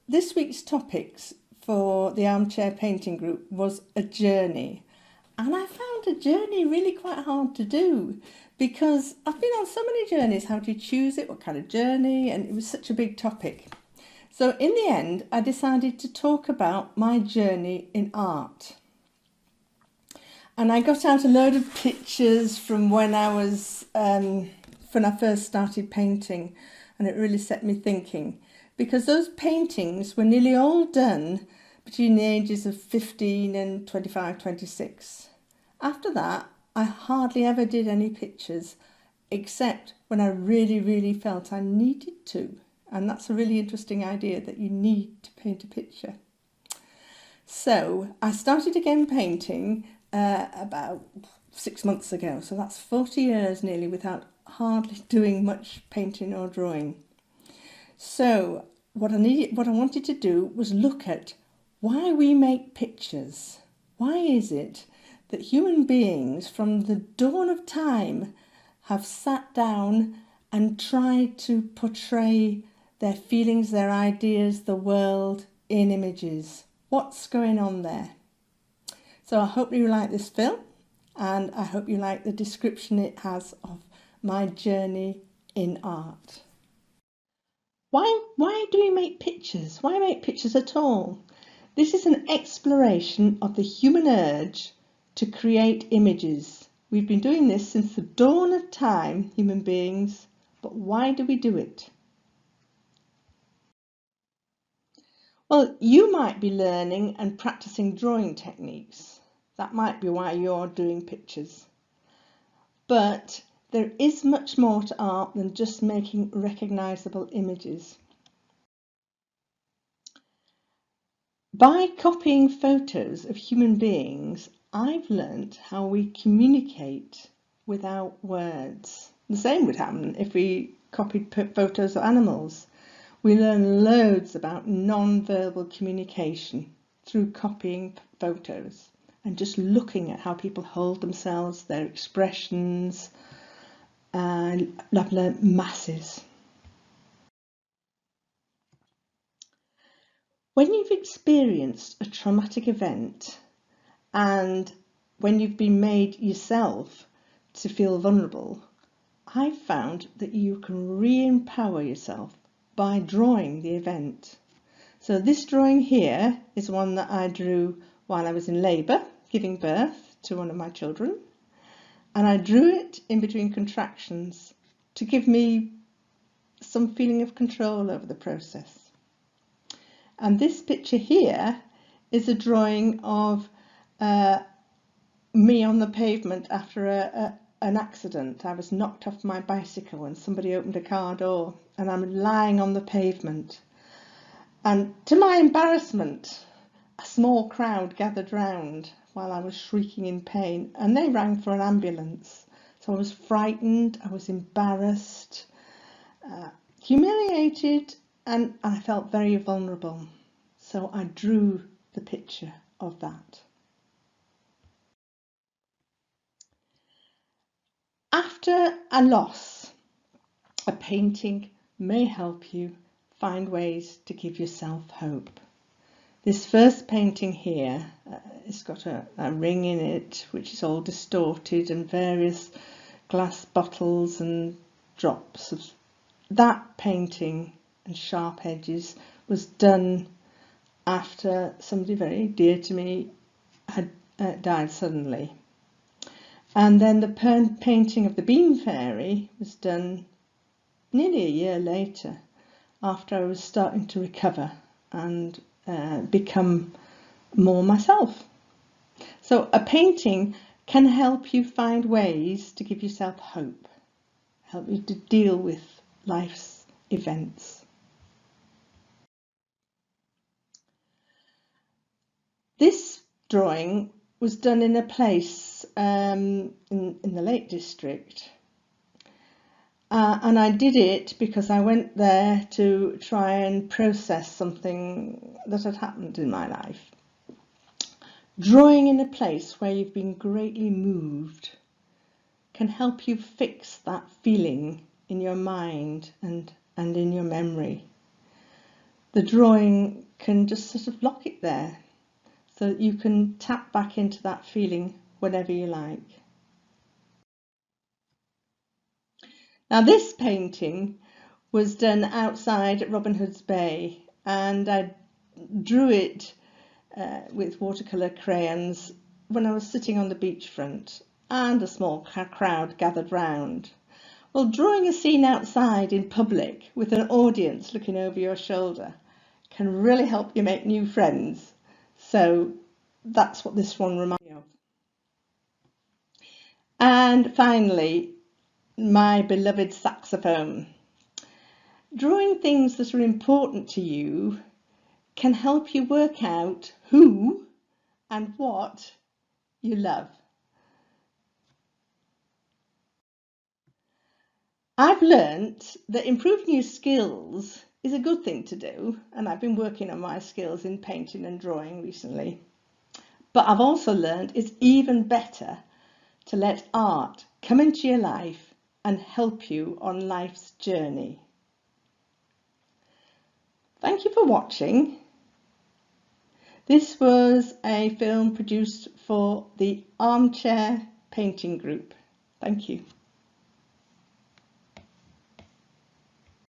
This week's topics for the Armchair Painting Group was a journey. And I found a journey really quite hard to do because I've been on so many journeys. How do you choose it? What kind of journey? And it was such a big topic. So in the end, I decided to talk about my journey in art. And I got out a load of pictures from when I first started painting, and it really set me thinking because those paintings were nearly all done between the ages of 15 and 25, 26. After that, I hardly ever did any pictures except when I really, really felt I needed to. And that's a really interesting idea that you need to paint a picture. So I started again painting about 6 months ago. So that's 40 years nearly without hardly doing much painting or drawing. So what I wanted to do was look at why we make pictures. Why is it that human beings from the dawn of time have sat down and tried to portray their feelings, their ideas, the world in images? What's going on there? So I hope you like this film, and I hope you like the description it has of my journey in art. Why do we make pictures? Why make pictures at all? This is an exploration of the human urge to create images. We've been doing this since the dawn of time, human beings, but why do we do it? Well, you might be learning and practicing drawing techniques. That might be why you're doing pictures. But there is much more to art than just making recognizable images. By copying photos of human beings, I've learnt how we communicate without words. The same would happen if we copied photos of animals. We learn loads about non-verbal communication through copying photos and just looking at how people hold themselves, their expressions. I've learnt masses. When you've experienced a traumatic event and when you've been made yourself to feel vulnerable, I've found that you can re-empower yourself by drawing the event. So this drawing here is one that I drew while I was in labour, giving birth to one of my children. And I drew it in between contractions to give me some feeling of control over the process. And this picture here is a drawing of me on the pavement after an accident. I was knocked off my bicycle and somebody opened a car door and I'm lying on the pavement. And to my embarrassment, a small crowd gathered round while I was shrieking in pain and they rang for an ambulance. So I was frightened, I was embarrassed, humiliated, and I felt very vulnerable. So I drew the picture of that. After a loss, a painting may help you find ways to give yourself hope. This first painting here, it's got a ring in it which is all distorted and various glass bottles and drops. That painting and sharp edges was done after somebody very dear to me had died suddenly. And then the painting of the Bean Fairy was done nearly a year later, after I was starting to recover and become more myself. So a painting can help you find ways to give yourself hope, help you to deal with life's events. This drawing was done in a place in the Lake District. And I did it because I went there to try and process something that had happened in my life. Drawing in a place where you've been greatly moved can help you fix that feeling in your mind and in your memory. the drawing can just sort of lock it there, so that you can tap back into that feeling whenever you like. Now this painting was done outside at Robin Hood's Bay, and I drew it with watercolour crayons when I was sitting on the beachfront and a small crowd gathered round. Well, drawing a scene outside in public with an audience looking over your shoulder can really help you make new friends. So that's what this one reminds me of. And finally, my beloved saxophone. Drawing things that are important to you can help you work out who and what you love. I've learnt that improving your skills is a good thing to do, and I've been working on my skills in painting and drawing recently. But I've also learned it's even better to let art come into your life and help you on life's journey. Thank you for watching. This was a film produced for the Armchair Painting Group. Thank you.